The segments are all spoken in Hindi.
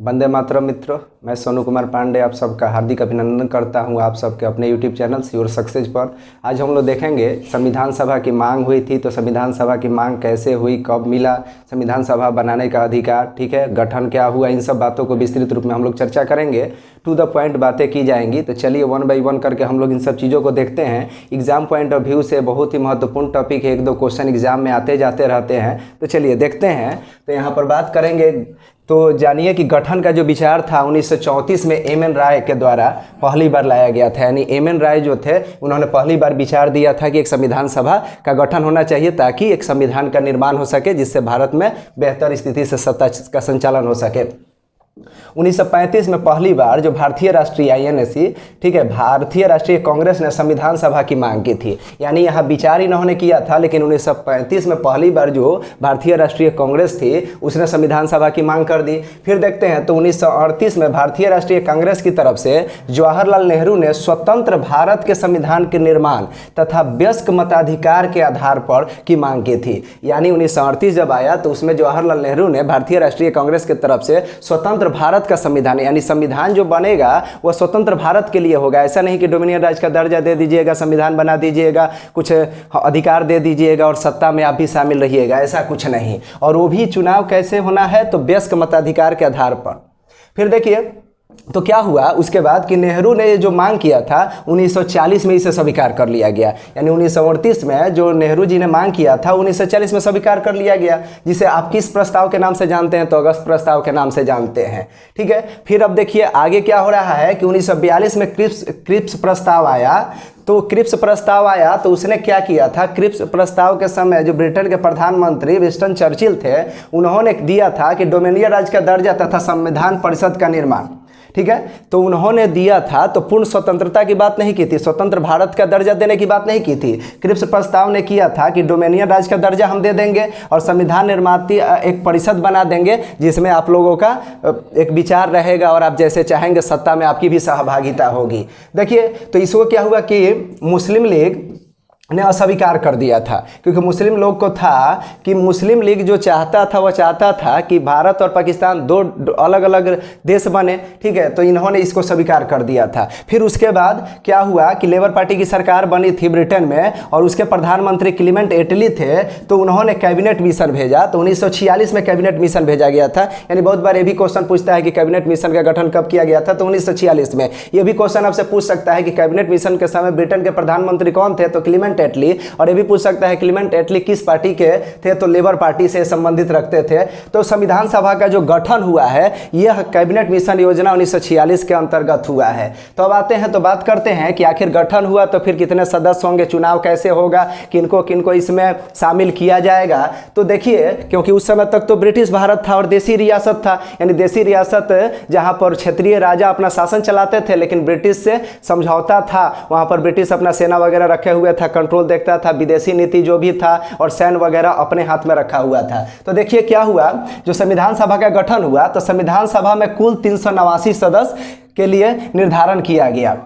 वंदे मातरम मित्रों, मैं सोनू कुमार पांडे आप सबका हार्दिक अभिनंदन करता हूं आप सबके अपने यूट्यूब चैनल योर सक्सेस पर। आज हम लोग देखेंगे संविधान सभा की मांग हुई थी, तो संविधान सभा की मांग कैसे हुई, कब मिला संविधान सभा बनाने का अधिकार, ठीक है, गठन क्या हुआ, इन सब बातों को विस्तृत रूप में हम लोग चर्चा करेंगे। टू द पॉइंट बातें की जाएंगी। तो चलिए वन बाई वन करके हम लोग इन सब चीज़ों को देखते हैं। एग्जाम पॉइंट ऑफ व्यू से बहुत ही महत्वपूर्ण टॉपिक है, एक दो क्वेश्चन एग्जाम में आते जाते रहते हैं। तो चलिए देखते हैं। तो यहाँ पर बात करेंगे तो जानिए कि गठन का जो विचार था 1934 में एम.एन. राय के द्वारा पहली बार लाया गया था। यानी एम.एन. राय जो थे उन्होंने पहली बार विचार दिया था कि एक संविधान सभा का गठन होना चाहिए ताकि एक संविधान का निर्माण हो सके, जिससे भारत में बेहतर स्थिति से सत्ता का संचालन हो सके। 1935 में पहली बार जो भारतीय राष्ट्रीय INC, ठीक है, भारतीय राष्ट्रीय कांग्रेस ने संविधान सभा की मांग की थी। यानी यहाँ विचार इन्होंने किया था, लेकिन 1935 में पहली बार जो भारतीय राष्ट्रीय कांग्रेस थी उसने संविधान सभा की मांग कर दी। फिर देखते हैं तो 1938 में भारतीय राष्ट्रीय कांग्रेस की तरफ से जवाहरलाल नेहरू ने स्वतंत्र भारत के संविधान के निर्माण तथा वयस्क मताधिकार के आधार पर की मांग की थी। यानी 1938 जब आया तो उसमें जवाहरलाल नेहरू ने भारतीय राष्ट्रीय कांग्रेस की तरफ से स्वतंत्र भारत का संविधान, यानी संविधान जो बनेगा वह स्वतंत्र भारत के लिए होगा। ऐसा नहीं कि डोमिनियन राज का दर्जा दे दीजिएगा, संविधान बना दीजिएगा, कुछ अधिकार दे दीजिएगा और सत्ता में आप भी शामिल रहिएगा, ऐसा कुछ नहीं। और वो भी चुनाव कैसे होना है, तो वयस्क मताधिकार के आधार पर। फिर देखिए तो क्या हुआ उसके बाद कि नेहरू ने जो मांग किया था 1940 में इसे स्वीकार कर लिया गया। यानी 1938 में जो नेहरू जी ने मांग किया था 1940 में स्वीकार कर लिया गया, जिसे आप किस प्रस्ताव के नाम से जानते हैं, तो अगस्त प्रस्ताव के नाम से जानते हैं। ठीक है, फिर अब देखिए आगे क्या हो रहा है कि 1942 में क्रिप्स प्रस्ताव आया। तो क्रिप्स प्रस्ताव आया तो उसने क्या किया था, क्रिप्स प्रस्ताव के समय जो ब्रिटेन के प्रधानमंत्री विंस्टन चर्चिल थे उन्होंने दिया था कि डोमिनियन राज का दर्जा तथा संविधान परिषद का निर्माण, ठीक है, तो उन्होंने दिया था। तो पूर्ण स्वतंत्रता की बात नहीं की थी, स्वतंत्र भारत का दर्जा देने की बात नहीं की थी। क्रिप्स प्रस्ताव ने किया था कि डोमिनियन राज का दर्जा हम दे देंगे और संविधान निर्माती एक परिषद बना देंगे जिसमें आप लोगों का एक विचार रहेगा और आप जैसे चाहेंगे सत्ता में आपकी भी सहभागिता होगी। देखिए तो इसको क्या हुआ कि मुस्लिम लीग ने अस्वीकार कर दिया था, क्योंकि मुस्लिम लोग को था कि मुस्लिम लीग जो चाहता था वह चाहता था कि भारत और पाकिस्तान दो अलग अलग देश बने, ठीक है, तो इन्होंने इसको स्वीकार कर दिया था। फिर उसके बाद क्या हुआ कि लेबर पार्टी की सरकार बनी थी ब्रिटेन में और उसके प्रधानमंत्री क्लीमेंट एटली थे, तो उन्होंने कैबिनेट मिशन भेजा। तो 1946 में कैबिनेट मिशन भेजा गया था। यानी बहुत बार ये भी क्वेश्चन पूछता है कि कैबिनेट मिशन का गठन कब किया गया था, तो 1946 में। ये भी क्वेश्चन आपसे पूछ सकता है कि कैबिनेट मिशन के समय ब्रिटेन के प्रधानमंत्री कौन थे, तो क्लीमेंट एटली। और ये भी पूछ सकता है क्लीमेंट एटली किस पार्टी के थे, तो लेबर पार्टी से संबंधित रखते थे। तो संविधान सभा का जो गठन हुआ है यह कैबिनेट मिशन योजना 1946 के अंतर्गत हुआ है। तो अब आते हैं तो बात करते हैं कि आखिर गठन हुआ तो फिर कितने सदस्य होंगे, चुनाव कैसे होगा, किनको किनको इसमें शामिल किया जाएगा। तो देखिए क्योंकि उस समय तक तो ब्रिटिश भारत था और देसी रियासत था, यानी देसी रियासत जहां पर क्षेत्रीय राजा अपना शासन चलाते थे, लेकिन ब्रिटिश से समझौता था। वहां पर ब्रिटिश अपना सेना वगैरह रखे हुए था, कंट्रोल देखता था, विदेशी नीति जो भी था और सैन्य वगैरह अपने हाथ में रखा हुआ था। तो देखिए क्या हुआ, जो संविधान सभा का गठन हुआ तो संविधान सभा में कुल 389 सदस्य के लिए निर्धारण किया गया।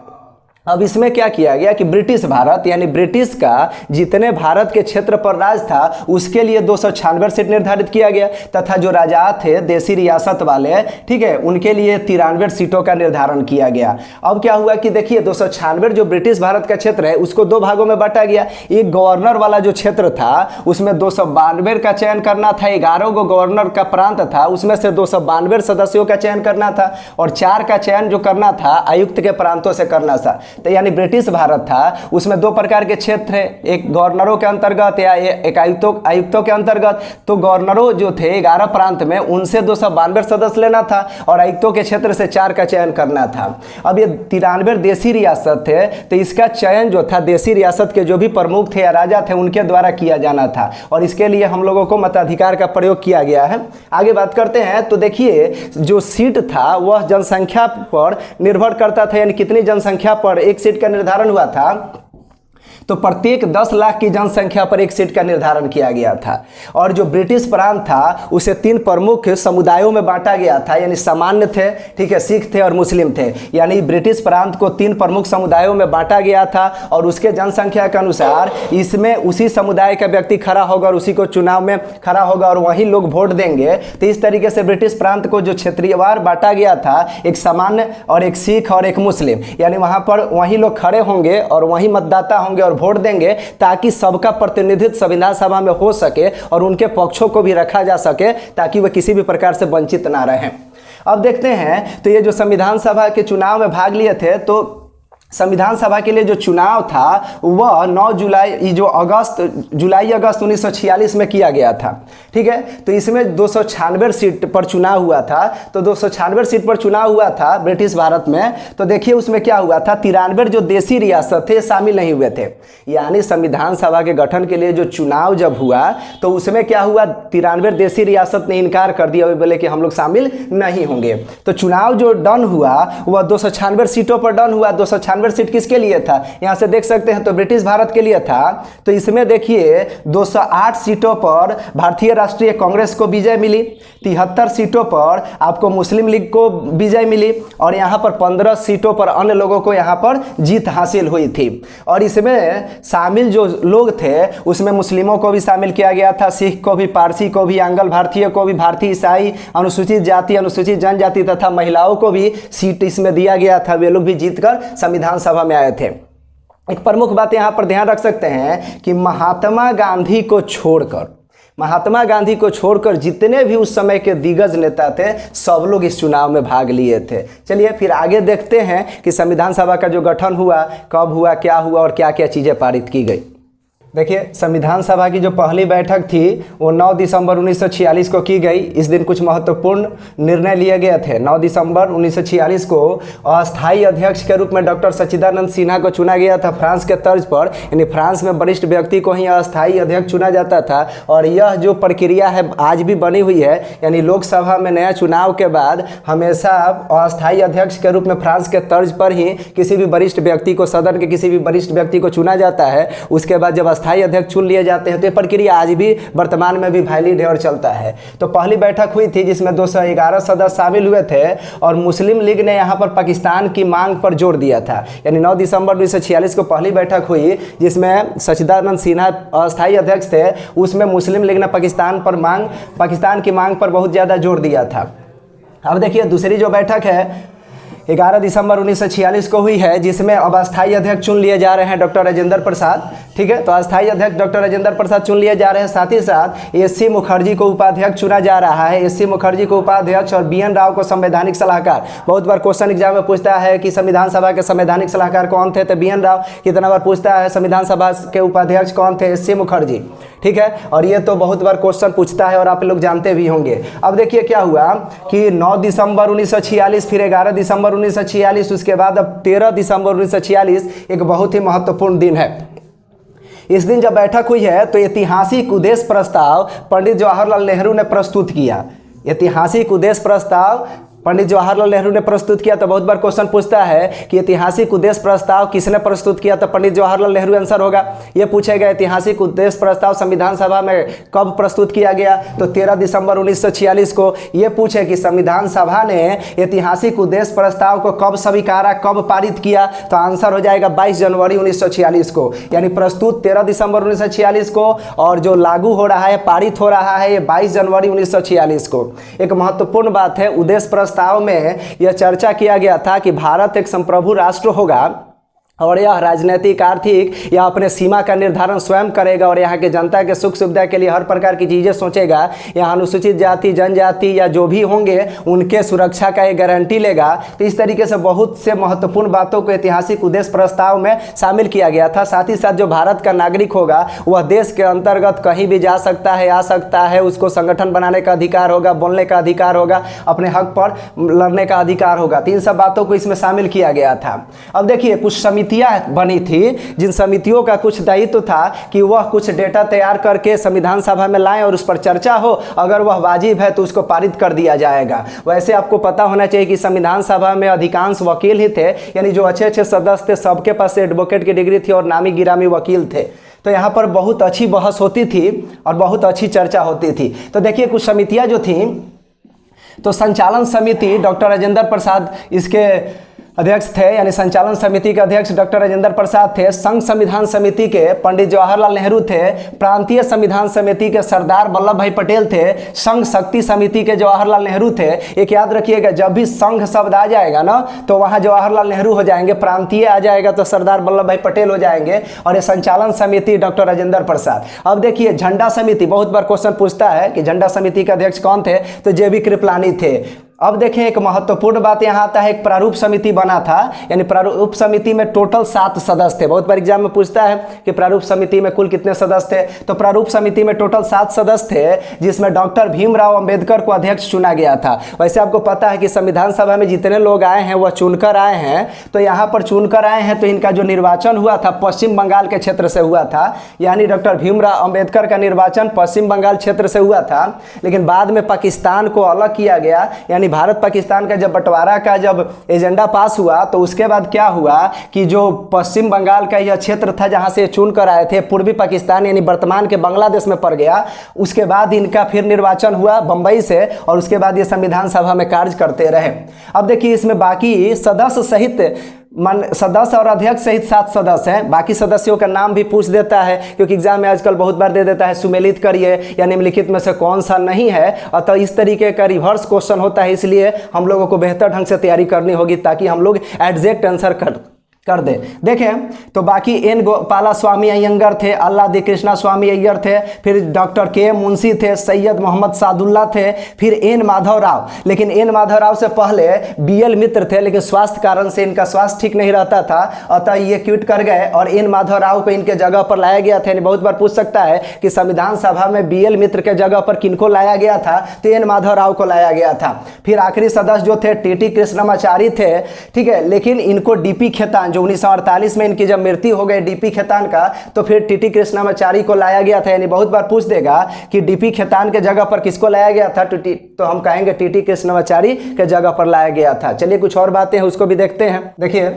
अब इसमें क्या किया गया कि ब्रिटिश भारत यानी ब्रिटिश का जितने भारत के क्षेत्र पर राज था उसके लिए 296 सीट निर्धारित किया गया, तथा जो राजा थे देसी रियासत वाले, ठीक है, उनके लिए 93 सीटों का निर्धारण किया गया। अब क्या हुआ कि देखिए 296 जो ब्रिटिश भारत का क्षेत्र है उसको दो भागों में बांटा गया। एक गवर्नर वाला जो क्षेत्र था उसमें 292 का चयन करना था, 11 गो गवर्नर का प्रांत था उसमें से 292 सदस्यों का चयन करना था, और 4 का चयन जो करना था आयुक्त के प्रांतों से करना था। तो यानी ब्रिटिश भारत था उसमें दो प्रकार के क्षेत्र है, एक गवर्नरों के अंतर्गत या एक आयुक्तों के अंतर्गत। तो गवर्नरों जो थे 11 प्रांत में उनसे 292 सदस्य लेना था और आयुक्तों के क्षेत्र से 4 का चयन करना था। अब ये 93 देसी रियासत थे, तो इसका चयन जो था देसी रियासत के जो भी प्रमुख थे या राजा थे उनके द्वारा किया जाना था, और इसके लिए हम लोगों को मताधिकार का प्रयोग किया गया है। आगे बात करते हैं तो देखिए जो सीट था वह जनसंख्या पर निर्भर करता था, यानी कितनी जनसंख्या पर एक सीट का निर्धारण हुआ था। तो प्रत्येक 10 लाख की जनसंख्या पर एक सीट का निर्धारण किया गया था। और जो ब्रिटिश प्रांत था उसे 3 प्रमुख समुदायों में बांटा गया था, यानी सामान्य थे, ठीक है, सिख थे और मुस्लिम थे। यानी ब्रिटिश प्रांत को 3 प्रमुख समुदायों में बांटा गया था और उसके जनसंख्या के अनुसार इसमें उसी समुदाय का व्यक्ति खड़ा होगा और उसी को चुनाव में खड़ा होगा और वही लोग वोट देंगे। तो इस तरीके से ब्रिटिश प्रांत को जो क्षेत्रीयवार बांटा गया था, एक सामान्य और एक सिख और एक मुस्लिम, यानी वहां पर वही लोग खड़े होंगे और वही मतदाता होंगे और वोट देंगे, ताकि सबका प्रतिनिधित्व संविधान सभा में हो सके और उनके पक्षों को भी रखा जा सके, ताकि वह किसी भी प्रकार से वंचित ना रहें। अब देखते हैं, तो ये जो संविधान सभा के चुनाव में भाग लिए थे, तो संविधान सभा के लिए जो चुनाव था वह 9 जुलाई जुलाई अगस्त 1946 में किया गया था, ठीक है। तो इसमें 296 सीट पर चुनाव हुआ था। तो 296 सीट पर चुनाव हुआ था ब्रिटिश भारत में। तो देखिए उसमें क्या हुआ था, 93 जो देसी रियासत थे शामिल नहीं हुए थे। यानी संविधान सभा के गठन के लिए जो चुनाव जब हुआ तो उसमें क्या हुआ, 93 देसी रियासत ने इनकार कर दिया, बोले कि हम लोग शामिल नहीं होंगे। तो चुनाव जो डन हुआ वह 296 सीटों पर डन हुआ। 296 सीट किसके लिए था, यहां से देख सकते हैं, तो ब्रिटिश भारत के लिए था। तो इसमें देखिए 208 सीटों पर भारतीय राष्ट्रीय कांग्रेस को विजय मिली, 73 सीटों पर आपको मुस्लिम लीग को विजय मिली और यहां पर 15 सीटों पर अन्य लोगों को यहां पर जीत हासिल हुई थी। और इसमें शामिल जो लोग थे उसमें मुस्लिमों को भी शामिल किया गया था, सिख को भी, पारसी को भी, आंग्ल भारतीय को भी, भारतीय ईसाई, अनुसूचित जाति, अनुसूचित जनजाति तथा महिलाओं को भी सीट इसमें दिया गया था। वे लोग भी जीतकर संविधान सभा में आए थे। एक प्रमुख बात यहां पर ध्यान रख सकते हैं कि महात्मा गांधी को छोड़कर जितने भी उस समय के दिग्गज नेता थे सब लोग इस चुनाव में भाग लिए थे। चलिए फिर आगे देखते हैं कि संविधान सभा का जो गठन हुआ, कब हुआ, क्या हुआ और क्या क्या चीजें पारित की गई। देखिए संविधान सभा की जो पहली बैठक थी वो 9 दिसंबर 1946 को की गई। इस दिन कुछ महत्वपूर्ण निर्णय लिए गए थे। 9 दिसंबर 1946 को अस्थायी अध्यक्ष के रूप में डॉक्टर सच्चिदानंद सिन्हा को चुना गया था, फ्रांस के तर्ज पर। यानी फ्रांस में वरिष्ठ व्यक्ति को ही अस्थायी अध्यक्ष चुना जाता था और यह जो प्रक्रिया है आज भी बनी हुई है। यानी लोकसभा में नया चुनाव के बाद हमेशा अस्थायी अध्यक्ष के रूप में फ्रांस के तर्ज पर ही किसी भी वरिष्ठ व्यक्ति को, सदन के किसी भी वरिष्ठ व्यक्ति को चुना जाता है। उसके बाद जब अस्थायी अध्यक्ष चुन लिए जाते हैं तो ये प्रक्रिया आज भी वर्तमान में भी वैलिड है और चलता है। तो पहली बैठक हुई थी जिसमें 211 सदस्य शामिल हुए थे और मुस्लिम लीग ने यहाँ पर पाकिस्तान की मांग पर जोर दिया था। यानी 9 दिसंबर 1946 को पहली बैठक हुई जिसमें सच्चिदानंद सिन्हा अस्थायी अध्यक्ष थे। उसमें मुस्लिम लीग ने पाकिस्तान की मांग पर बहुत ज़्यादा जोर दिया था। अब देखिए दूसरी जो बैठक है 11 दिसंबर 1946 को हुई है जिसमें अब अस्थायी अध्यक्ष चुन लिए जा रहे हैं डॉक्टर राजेंद्र प्रसाद। ठीक है, तो अस्थायी अध्यक्ष डॉक्टर राजेंद्र प्रसाद चुन लिए जा रहे हैं। साथ ही साथ एस.सी. मुखर्जी को उपाध्यक्ष चुना जा रहा है। एस.सी. मुखर्जी को उपाध्यक्ष और बी.एन. राव को संवैधानिक सलाहकार। बहुत बार क्वेश्चन एग्जाम में पूछता है कि संविधान सभा के संवैधानिक सलाहकार कौन थे, तो बी.एन. राव। कितना बार पूछता है संविधान सभा के उपाध्यक्ष कौन थे, एस.सी. मुखर्जी। ठीक है, और ये तो बहुत बार क्वेश्चन पूछता है और आप लोग जानते भी होंगे। अब देखिए क्या हुआ कि 9 दिसंबर 1946, फिर 11 दिसंबर 1946, उसके बाद अब 13 दिसंबर 1946 एक बहुत ही महत्वपूर्ण दिन है। इस दिन जब बैठक हुई है तो ऐतिहासिक उद्देश्य प्रस्ताव पंडित जवाहरलाल नेहरू ने प्रस्तुत किया। ऐतिहासिक उद्देश्य प्रस्ताव पंडित जवाहरलाल नेहरू ने प्रस्तुत किया। तो बहुत बार क्वेश्चन पूछता है कि ऐतिहासिक उद्देश्य प्रस्ताव किसने प्रस्तुत किया, तो पंडित जवाहरलाल नेहरू आंसर होगा। ये पूछेगा ऐतिहासिक उद्देश्य प्रस्ताव संविधान सभा में कब प्रस्तुत किया गया, तो 13 दिसंबर 1946 को। ये पूछे कि संविधान सभा ने ऐतिहासिक उद्देश्य प्रस्ताव को कब स्वीकारा, कब पारित किया, तो आंसर हो जाएगा 22 जनवरी 1946 को। यानी प्रस्तुत 13 दिसंबर 1946 को और जो लागू हो रहा है, पारित हो रहा है, ये 22 जनवरी 1946 को। एक महत्वपूर्ण बात है, उद्देश्य प्रस्ताव में यह चर्चा किया गया था कि भारत एक संप्रभु राष्ट्र होगा और यह राजनीतिक, आर्थिक या अपने सीमा का निर्धारण स्वयं करेगा और यहाँ के जनता के सुख सुविधा के लिए हर प्रकार की चीज़ें सोचेगा। यहाँ अनुसूचित जाति, जनजाति या जो भी होंगे उनके सुरक्षा का एक गारंटी लेगा। तो इस तरीके से बहुत से महत्वपूर्ण बातों को ऐतिहासिक उद्देश्य प्रस्ताव में शामिल किया गया था। साथ ही साथ जो भारत का नागरिक होगा वह देश के अंतर्गत कहीं भी जा सकता है, आ सकता है, उसको संगठन बनाने का अधिकार होगा, बोलने का अधिकार होगा, अपने हक पर लड़ने का अधिकार होगा। तो इन सब बातों को इसमें शामिल किया गया था। अब देखिए कुछ समितियां बनी थी, जिन समितियों का कुछ दायित्व था कि वह कुछ डेटा तैयार करके संविधान सभा में लाएं और उस पर चर्चा हो, अगर वह वाजिब है तो उसको पारित कर दिया जाएगा। वैसे आपको पता होना चाहिए कि संविधान सभा में अधिकांश वकील ही थे, यानी जो अच्छे अच्छे सदस्य थे सबके पास एडवोकेट की डिग्री थी और नामी गिरामी वकील थे। तो यहाँ पर बहुत अच्छी बहस होती थी और बहुत अच्छी चर्चा होती थी। तो देखिए कुछ समितियाँ जो थीं, तो संचालन समिति डॉक्टर राजेंद्र प्रसाद इसके अध्यक्ष थे, यानी संचालन समिति के अध्यक्ष डॉक्टर राजेंद्र प्रसाद थे। संघ संविधान समिति के पंडित जवाहरलाल नेहरू थे। प्रांतीय संविधान समिति के सरदार वल्लभ भाई पटेल थे। संघ शक्ति समिति के जवाहरलाल नेहरू थे। एक याद रखिएगा, जब भी संघ शब्द आ जाएगा ना तो वहाँ जवाहरलाल नेहरू हो जाएंगे, प्रांतीय आ जाएगा तो सरदार वल्लभ भाई पटेल हो जाएंगे, और ये संचालन समिति डॉक्टर राजेंद्र प्रसाद। अब देखिए झंडा समिति, बहुत बार क्वेश्चन पूछता है कि झंडा समिति के अध्यक्ष कौन थे, तो जेबी कृपलानी थे। अब देखें एक महत्वपूर्ण बात यहाँ आता है, एक प्रारूप समिति बना था, यानी प्रारूप समिति में टोटल 7 सदस्य थे। बहुत बार एग्जाम में पूछता है कि प्रारूप समिति में कुल कितने सदस्य थे, तो प्रारूप समिति में टोटल 7 सदस्य थे, जिसमें डॉक्टर भीमराव अंबेडकर को अध्यक्ष चुना गया था। वैसे आपको पता है कि संविधान सभा में जितने लोग आए हैं वह चुनकर आए हैं, तो यहाँ पर चुनकर आए हैं तो इनका जो निर्वाचन हुआ था पश्चिम बंगाल के क्षेत्र से हुआ था, यानी डॉक्टर भीमराव अंबेडकर का निर्वाचन पश्चिम बंगाल क्षेत्र से हुआ था। लेकिन बाद में पाकिस्तान को अलग किया गया, यानी भारत पाकिस्तान का जब बंटवारा का जब एजेंडा पास हुआ तो उसके बाद क्या हुआ कि जो पश्चिम बंगाल का यह क्षेत्र था जहां से चुन कर आए थे, पूर्वी पाकिस्तान यानी वर्तमान के बांग्लादेश में पड़ गया। उसके बाद इनका फिर निर्वाचन हुआ बंबई से, और उसके बाद ये संविधान सभा में कार्य करते रहे। अब देखिए इसमें बाकी सदस्य सहित सदस्य और अध्यक्ष सहित 7 सदस्य हैं। बाकी सदस्यों का नाम भी पूछ देता है, क्योंकि एग्जाम में आजकल बहुत बार दे देता है सुमेलित करिए या निम्नलिखित में से कौन सा नहीं है। अतः इस तरीके का रिवर्स क्वेश्चन होता है, इसलिए हम लोगों को बेहतर ढंग से तैयारी करनी होगी ताकि हम लोग एग्जैक्ट आंसर कर दे। देखें तो बाकी एन गोपाला स्वामी अयंगर थे, अल्लादी कृष्णा स्वामी अय्यर थे, फिर डॉक्टर के मुंशी थे, सैयद मोहम्मद सादुल्ला थे, फिर एन माधव राव। लेकिन एन माधव राव से पहले बीएल मित्र थे, लेकिन स्वास्थ्य कारण से इनका स्वास्थ्य ठीक नहीं रहता था, अतः ये क्विट कर गए और एन माधव राव को इनके जगह पर लाया गया था। बहुत बार पूछ सकता है कि संविधान सभा में बीएल मित्र के जगह पर किनको लाया गया था, तो एन माधव राव को लाया गया था। फिर आखिरी सदस्य जो थे टीटी कृष्णमाचारी थे, ठीक है, लेकिन इनको डीपी खेतान, जो 1948 में इनकी जब मृत्यु हो गई डीपी खेतान का, तो फिर टीटी कृष्णमाचारी को लाया गया था। यानी बहुत बार पूछ देगा कि डीपी खेतान के जगह पर किसको लाया गया था, तो हम कहेंगे टीटी कृष्णमाचारी के जगह पर लाया गया था। चलिए कुछ और बातें हैं उसको भी देखते हैं। देखिए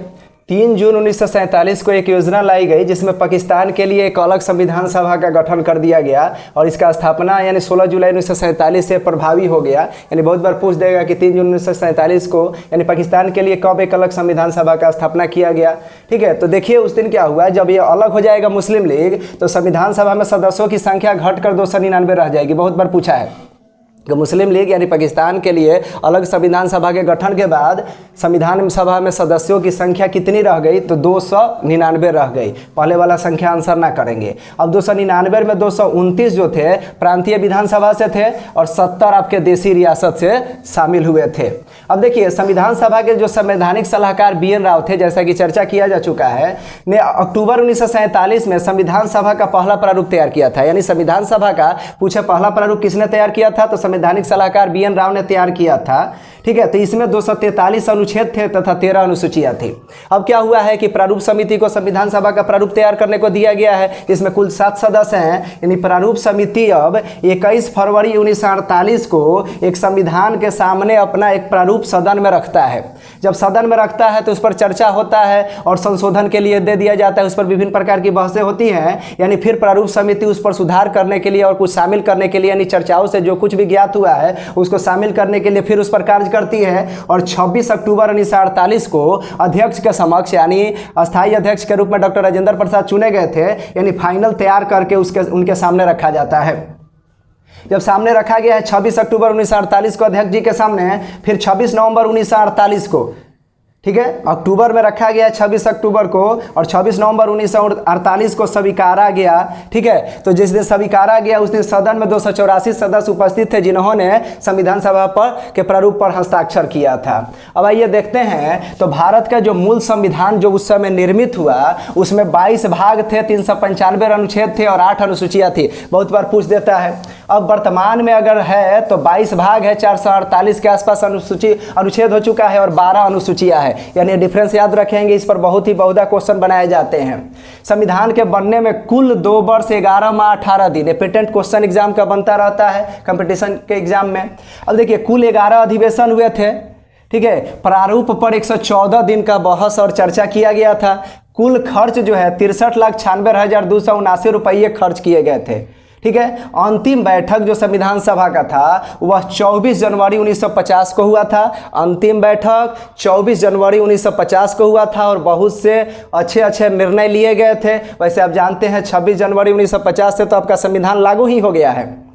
3 जून 1947 को एक योजना लाई गई जिसमें पाकिस्तान के लिए एक अलग संविधान सभा का गठन कर दिया गया, और इसका स्थापना यानी 16 जुलाई 1947 से प्रभावी हो गया। यानी बहुत बार पूछ देगा कि 3 जून 1947 को यानी पाकिस्तान के लिए कब एक अलग संविधान सभा का स्थापना किया गया। ठीक है, तो देखिए उस दिन क्या हुआ, जब ये अलग हो जाएगा मुस्लिम लीग तो संविधान सभा में सदस्यों की संख्या घटकर 299 रह जाएगी। बहुत बार पूछा है कि मुस्लिम लीग यानी पाकिस्तान के लिए अलग संविधान सभा के गठन के बाद संविधान सभा में सदस्यों की संख्या कितनी रह गई, तो 299 रह गई। पहले वाला संख्या आंसर ना करेंगे। अब 299 में 229 जो थे प्रांतीय विधानसभा से थे और 70 आपके देसी रियासत से शामिल हुए थे। अब देखिए संविधान सभा के जो संवैधानिक सलाहकार BN राव थे, जैसा कि चर्चा किया जा चुका है, ने अक्टूबर 1947 में संविधान सभा का पहला प्रारूप तैयार किया था। यानी संविधान सभा का पूछे पहला प्रारूप किसने तैयार किया था, तो संवैधानिक सलाहकार BN राव ने तैयार किया था। ठीक है, तो इसमें 243 अनुच्छेद थे तथा 13 अनुसूचियां थी। अब क्या हुआ है कि प्रारूप समिति को संविधान सभा का प्रारूप तैयार करने को दिया गया है। इसमें कुल 7 सदस्य हैं। यानी प्रारूप समिति अब 21 फरवरी 1948 को एक संविधान के सामने अपना एक प्रारूप सदन में रखता है। जब सदन में रखता है तो उस पर चर्चा होता है और संशोधन के लिए दे दिया जाता है। उस पर विभिन्न प्रकार की बहसें होती हैं। यानी फिर प्रारूप समिति उस पर सुधार करने के लिए और कुछ शामिल करने के लिए, यानी चर्चाओं से जो कुछ भी ज्ञात हुआ है उसको शामिल करने के लिए फिर उस पर कार्य करती है। और 26 अक्टूबर 1948 को अध्यक्ष के समक्ष यानी अस्थायी अध्यक्ष के रूप में डॉक्टर राजेंद्र प्रसाद चुने गए थे। यानी फाइनल तैयार करके उनके सामने रखा जाता है। जब सामने रखा गया है 26 अक्टूबर 1948 को अध्यक्ष जी के सामने, फिर 26 नवंबर 1948 को, ठीक है, अक्टूबर में रखा गया 26 अक्टूबर को, और 26 नवंबर 1948 को स्वीकारा गया। ठीक है, तो जिस दिन स्वीकारा गया उस दिन सदन में 284 सदस्य उपस्थित थे जिन्होंने संविधान सभा पर के प्रारूप पर हस्ताक्षर किया था। अब आइए देखते हैं, तो भारत का जो मूल संविधान जो उस समय निर्मित हुआ उसमें 22 भाग थे, 395 अनुच्छेद थे और 8 अनुसूचियां थी। बहुत बार पूछ देता है। अब वर्तमान में अगर है तो 22 भाग है, 448 के आसपास अनुच्छेद हो चुका है और 12 अनुसूचियां है। है, यानी डिफरेंस याद रखेंगे। इस पर बहुत ही बहुधा क्वेश्चन बनाए जाते हैं। संविधान के बनने में कुल 2 वर्ष 11 माह 18 दिन, पेटेंट क्वेश्चन एग्जाम का बनता रहता है कंपटीशन के एग्जाम में। अब देखिए कुल 11 अधिवेशन हुए थे, ठीक है। प्रारूप पर 114 दिन का बहस और चर्चा किया गया था। कुल खर्च जो है 63,96,279 रुपये खर्च किए गए थे, ठीक है। अंतिम बैठक जो संविधान सभा का था वह 24 जनवरी 1950 को हुआ था। अंतिम बैठक 24 जनवरी 1950 को हुआ था और बहुत से अच्छे निर्णय लिए गए थे। वैसे आप जानते हैं 26 जनवरी 1950 से तो आपका संविधान लागू ही हो गया है।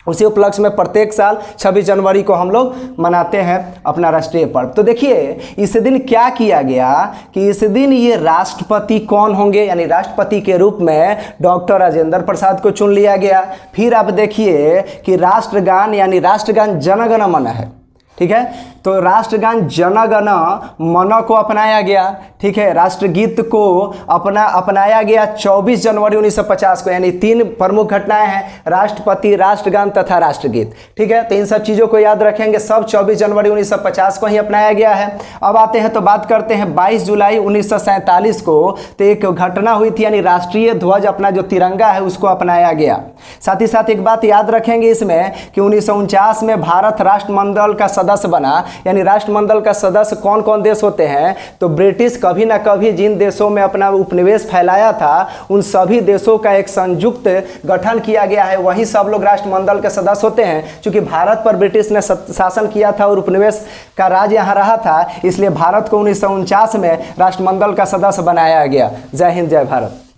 उसी उपलक्ष्य में प्रत्येक साल 26 जनवरी को हम लोग मनाते हैं अपना राष्ट्रीय पर्व। तो देखिए इस दिन क्या किया गया कि इस दिन ये राष्ट्रपति कौन होंगे, यानी राष्ट्रपति के रूप में डॉक्टर राजेंद्र प्रसाद को चुन लिया गया। फिर आप देखिए कि राष्ट्रगान यानी राष्ट्रगान जन गण मन है, ठीक है। तो राष्ट्रगान जन गण मन को अपनाया गया, ठीक है। राष्ट्रगीत को अपनाया गया 24 जनवरी 1950 को, यानी 3 प्रमुख घटनाएं हैं, राष्ट्रपति, राष्ट्रगान तथा राष्ट्रगीत, ठीक है। तो इन सब चीज़ों को याद रखेंगे, सब 24 जनवरी 1950 को ही अपनाया गया है। अब आते हैं तो बात करते हैं 22 जुलाई 1947 को, तो एक घटना हुई थी, यानी राष्ट्रीय ध्वज अपना जो तिरंगा है उसको अपनाया गया। साथ ही साथ एक बात याद रखेंगे इसमें कि 1949 में भारत राष्ट्रमंडल का सदस्य बना। यानी राष्ट्रमंडल का सदस्य कौन कौन देश होते हैं, तो ब्रिटिश कभी ना कभी जिन देशों में अपना उपनिवेश फैलाया था उन सभी देशों का एक संयुक्त गठन किया गया है, वही सब लोग राष्ट्रमंडल के सदस्य होते हैं। क्योंकि भारत पर ब्रिटिश ने शासन किया था और उपनिवेश का राज यहाँ रहा था, इसलिए भारत को 1949 में राष्ट्रमंडल का सदस्य बनाया गया। जय हिंद, जय भारत।